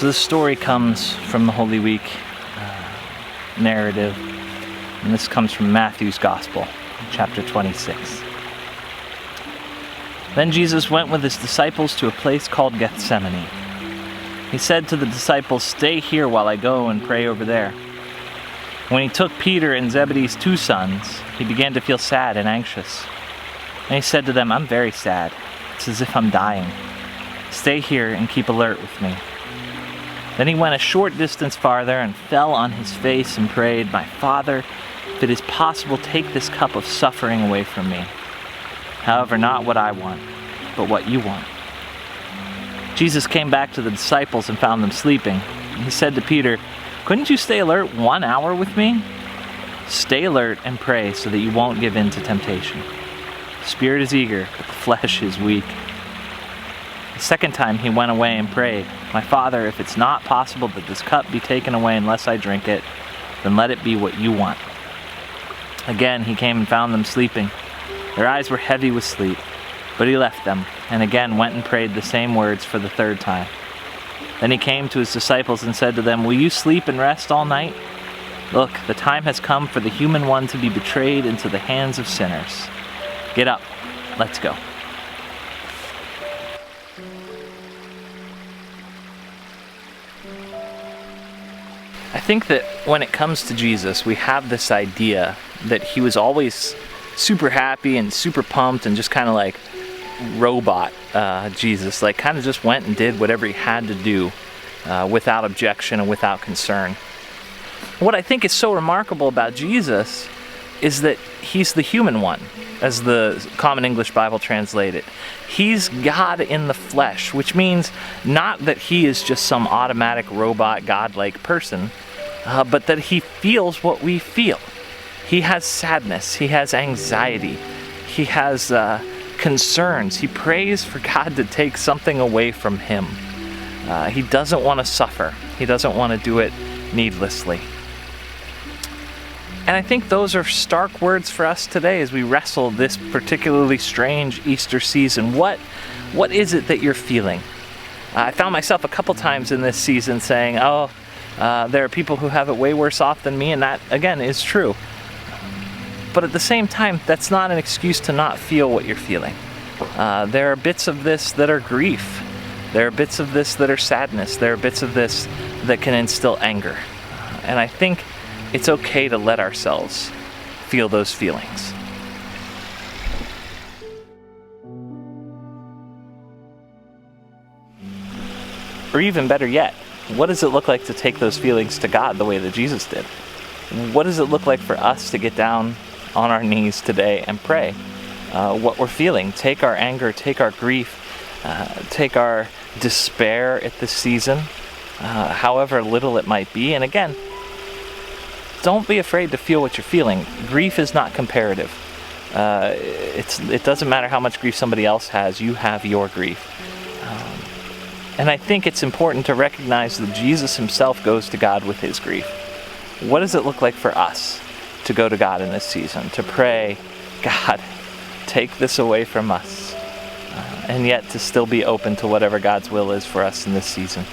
So this story comes from the Holy Week narrative, and this comes from Matthew's Gospel, chapter 26. Then Jesus went with his disciples to a place called Gethsemane. He said to the disciples, "Stay here while I go and pray over there." When he took Peter and Zebedee's 2 sons, he began to feel sad and anxious. And he said to them, "I'm very sad. It's as if I'm dying. Stay here and keep alert with me." Then he went a short distance farther and fell on his face and prayed, "My Father, if it is possible, take this cup of suffering away from me. However, not what I want, but what you want." Jesus came back to the disciples and found them sleeping. He said to Peter, "Couldn't you stay alert 1 hour with me? Stay alert and pray so that you won't give in to temptation. The spirit is eager, but the flesh is weak." The second time he went away and prayed, "My Father, if it's not possible that this cup be taken away unless I drink it, then let it be what you want." Again he came and found them sleeping. Their eyes were heavy with sleep, but he left them, and again went and prayed the same words for the 3rd time. Then he came to his disciples and said to them, "Will you sleep and rest all night? Look, the time has come for the human one to be betrayed into the hands of sinners. Get up, let's go." I think that when it comes to Jesus, we have this idea that he was always super happy and super pumped and just kind of like robot Jesus, like kind of just went and did whatever he had to do without objection and without concern. What I think is so remarkable about Jesus is that he's the human one, as the Common English Bible translates it. He's God in the flesh, which means not that he is just some automatic robot God-like person, but that he feels what we feel. He has sadness, he has anxiety, he has concerns. He prays for God to take something away from him. He doesn't want to suffer. He doesn't want to do it needlessly. And I think those are stark words for us today as we wrestle this particularly strange Easter season. What is it that you're feeling? I found myself a couple times in this season saying, there are people who have it way worse off than me, and that, again, is true. But at the same time, that's not an excuse to not feel what you're feeling. There are bits of this that are grief. There are bits of this that are sadness. There are bits of this that can instill anger. And I think it's okay to let ourselves feel those feelings. Or even better yet, what does it look like to take those feelings to God the way that Jesus did? What does it look like for us to get down on our knees today and pray what we're feeling? Take our anger, take our grief, take our despair at this season, however little it might be. And again, don't be afraid to feel what you're feeling. Grief is not comparative. It doesn't matter how much grief somebody else has, you have your grief. And I think it's important to recognize that Jesus himself goes to God with his grief. What does it look like for us to go to God in this season, to pray, "God, take this away from us," and yet to still be open to whatever God's will is for us in this season?